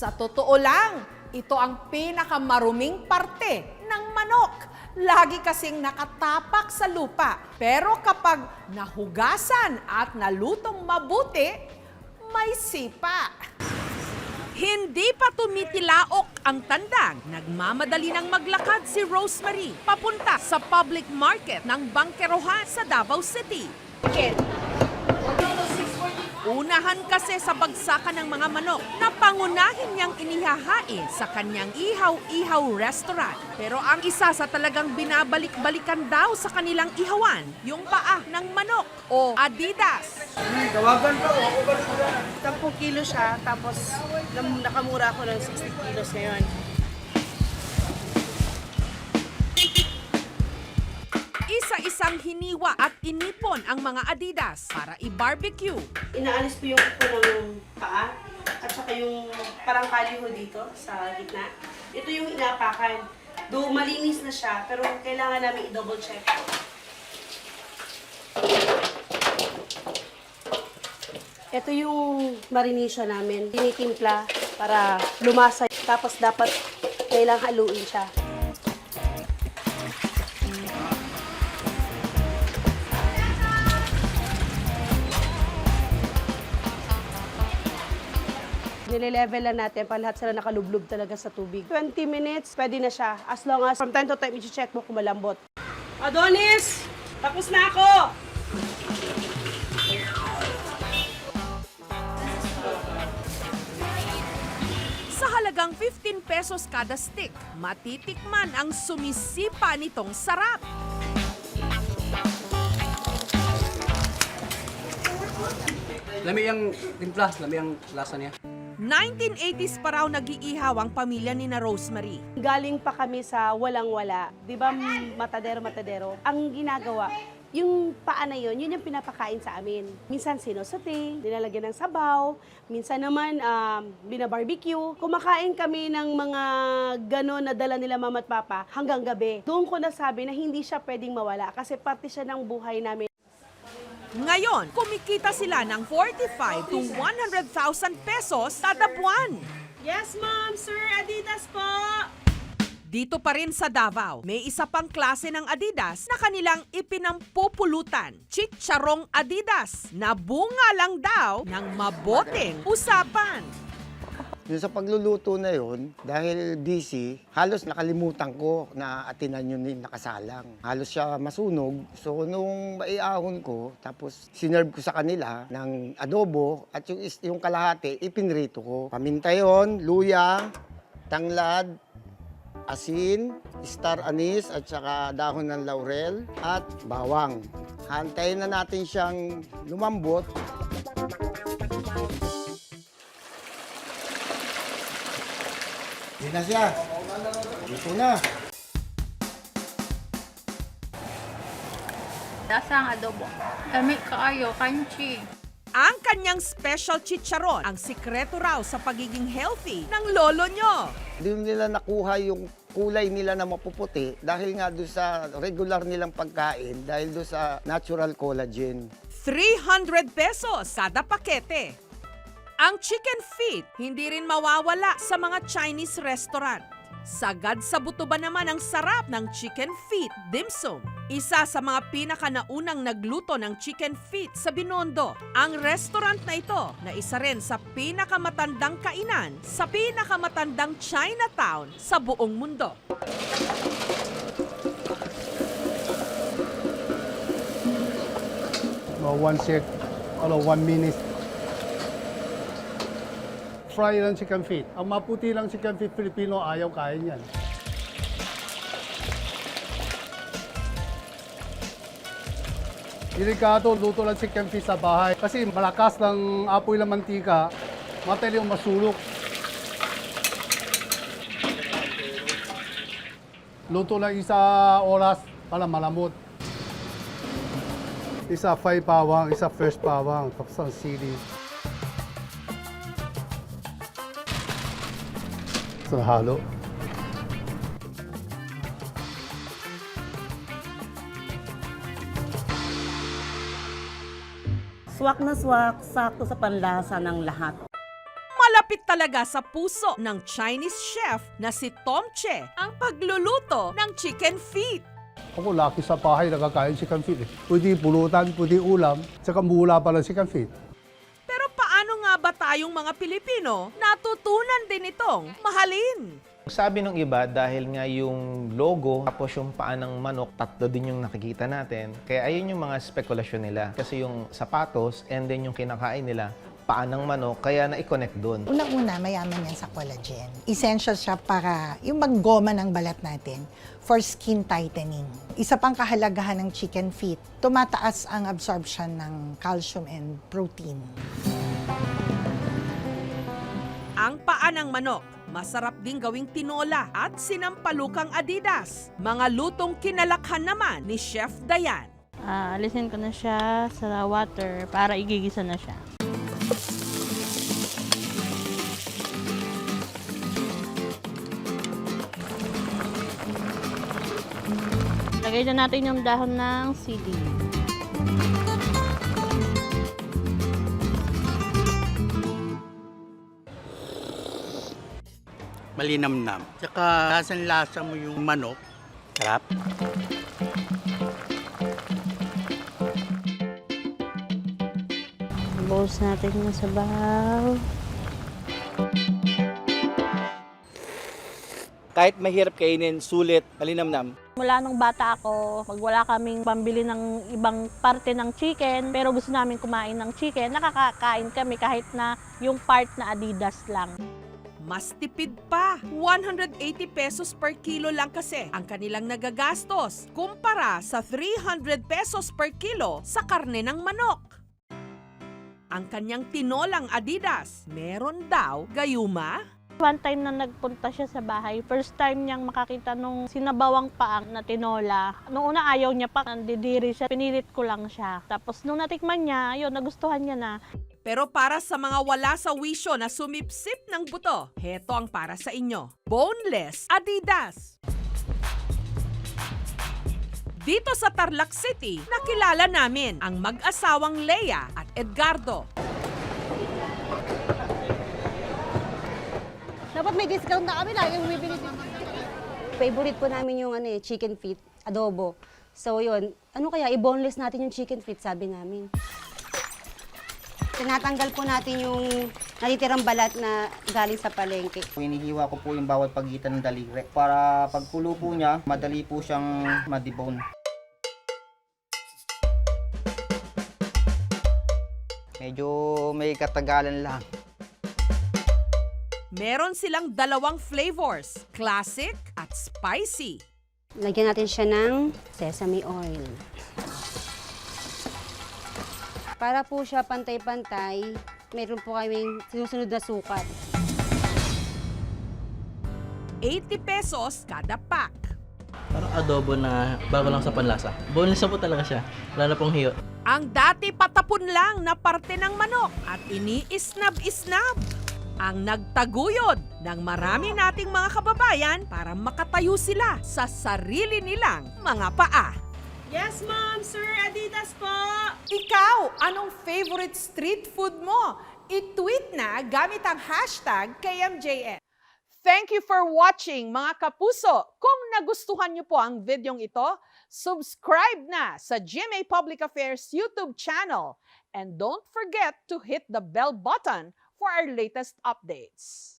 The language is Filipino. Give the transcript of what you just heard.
Sa totoo lang, ito ang pinakamaruming parte ng manok. Lagi kasing nakatapak sa lupa. Pero kapag nahugasan at nalutong mabuti, may sipa. Hindi pa tumitilaok ang tandang. Nagmamadali ng maglakad si Rosemary papunta sa public market ng Bangkerohan sa Davao City. Unahan kasi sa bagsakan ng mga manok na pangunahin niyang inihahain sa kanyang ihaw-ihaw restaurant. Pero ang isa sa talagang binabalik-balikan daw sa kanilang ihawan, yung paa ng manok o Adidas. Tawagan pa, ako ba? 10 kilo siya, tapos nakamura ako ng 60 kilos ngayon. Isa-isang hiniwa at inipon ang mga Adidas para i-barbecue. Inaalis ko yung upo ng paa at saka yung parang kaliho dito sa gitna. Ito yung inapakan. Do malinis na siya, pero kailangan namin i-double check. Ito yung marination namin. Tinitimpla para lumasa. Tapos dapat kailangan haluin siya. Nile-level lang natin para lahat sila nakalublob talaga sa tubig. 20 minutes, pwede na siya. As long as from time to time, i-check mo kung malambot. Adonis! Tapos na ako! Sa halagang 15 pesos kada stick, matitikman ang sumisipa nitong sarap. Lami ang timpla, lami ang lasa niya. 1980s pa raw nag-iihaw ang pamilya ni na Rosemary. Galing pa kami sa walang-wala. Di ba, matadero-matadero? Ang ginagawa, yung paa na yun yung pinapakain sa amin. Minsan sinosate, nilalagyan ng sabaw, minsan naman binabarbecue. Kumakain kami ng mga gano'n na dala nila mama at papa hanggang gabi. Doon ko nasabi na hindi siya pwedeng mawala kasi parte siya ng buhay namin. Ngayon, kumikita sila ng 45 to 100,000 pesos kada buwan. Yes, ma'am! Sir, Adidas po! Dito pa rin sa Davao, may isa pang klase ng Adidas na kanilang ipinampupulutan. Chicharong Adidas na bunga lang daw ng maboteng usapan. Yung sa pagluluto na yon, dahil busy, halos nakalimutan ko na atinan yun yung nakasalang. Halos siya masunog. So nung maiahon ko, tapos sinerve ko sa kanila ng adobo at yung kalahati, ipinrito ko. Paminta yun, luya, tanglad, asin, star anise at saka dahon ng laurel at bawang. Hantayin na natin siyang lumambot. Hindi na siya. Dito na. Lasa ang adobo. Kami kaayo, crunchy. Ang kanyang special chicharon, ang sikreto raw sa pagiging healthy ng lolo nyo. Hindi nila nakuha yung kulay nila na mapuputi dahil nga doon sa regular nilang pagkain, dahil doon sa natural collagen. 300 pesos kada pakete. Ang chicken feet, hindi rin mawawala sa mga Chinese restaurant. Sagad sa buto ba naman ang sarap ng chicken feet dim sum? Isa sa mga pinakanaunang nagluto ng chicken feet sa Binondo. Ang restaurant na ito na isa rin sa pinakamatandang kainan sa pinakamatandang Chinatown sa buong mundo. One sec, 1 minute. Fry lang chicken feet. Ang maputi lang chicken feet Filipino, ayaw kain yan. Delikado, luto lang chicken feet sa bahay. Kasi malakas ng apoy ng mantika, matali yung masulok. Luto lang isa oras para malamot. Isa 5 pawang, isa first pawang, tapos ang sili. So, halo. Swak na swak, sakto sa panlasa ng lahat. Malapit talaga sa puso ng Chinese chef na si Tom Che ang pagluluto ng chicken feet. Ako laki sa bahay nakakain chicken feet. Pwede pulutan, pwede ulam, tsaka mula pa ng chicken feet. Pero paano nga ba tayong mga Pilipino natutunan din itong mahalin? Sabi ng iba, dahil nga yung logo, tapos yung paa ng manok, tatlo din yung nakikita natin. Kaya ayun yung mga spekulasyon nila. Kasi yung sapatos and then yung kinakain nila, paa ng manok, kaya na-connect doon. Unang-una, mayaman yan sa collagen. Essential siya para yung maggoma ng balat natin for skin tightening. Isa pang kahalagahan ng chicken feet, tumataas ang absorption ng calcium and protein. Ang paa ng manok, masarap ding gawing tinola at sinampalukang Adidas. Mga lutong kinalakhan naman ni Chef Dayan. Alisin ko na siya sa water para igigisa na siya. Lagay na natin yung dahon ng sili. Malinamnam. Tsaka lasan-lasa mo yung manok. Sarap. Buhos natin yung sabaw. Kahit mahirap kainin, sulit, malinamnam. Mula nung bata ako, pag wala kaming pambili ng ibang parte ng chicken, pero gusto namin kumain ng chicken, nakakakain kami kahit na yung part na Adidas lang. Mas tipid pa, 180 pesos per kilo lang kasi ang kanilang nagagastos kumpara sa 300 pesos per kilo sa karne ng manok. Ang kanyang tinolang Adidas, meron daw gayuma? One time na nagpunta siya sa bahay, first time niyang makakita nung sinabawang paang na tinola. Noong una ayaw niya pa, nandidiri siya, pinilit ko lang siya. Tapos nung natikman niya, yun, nagustuhan niya na. Pero para sa mga wala sa wisyo na sumipsip ng buto, heto ang para sa inyo. Boneless Adidas. Dito sa Tarlac City, nakilala namin ang mag-asawang Lea at Edgardo. Dapat may discount na kami lagi yung bibili. Favorite po namin yung chicken feet, adobo. So yun, ano kaya, i-boneless natin yung chicken feet, sabi namin. Tinatanggal po natin yung natitirang balat na galing sa palengke. Hinihiwa ko po yung bawat pagitan ng daliri para pagkulo po niya, madali po siyang madibone. Medyo may katagalan lang. Meron silang dalawang flavors, classic at spicy. Lagyan natin siya ng sesame oil. Para po siya pantay-pantay, meron po kaming sinusunod na sukat. 80 pesos kada pack. Parang adobo na bago lang sa panlasa. Boneless na po talaga siya. Wala na pong hiyo. Ang dati patapon lang na parte ng manok at ini-isnab-isnab. Ang nagtaguyod ng marami nating mga kababayan para makatayo sila sa sarili nilang mga paa. Yes, ma'am! Sir, Adidas po! Ikaw, anong favorite street food mo? I-tweet na gamit ang hashtag KMJN. Thank you for watching, mga kapuso. Kung nagustuhan niyo po ang videong ito, subscribe na sa GMA Public Affairs YouTube channel. And don't forget to hit the bell button for our latest updates.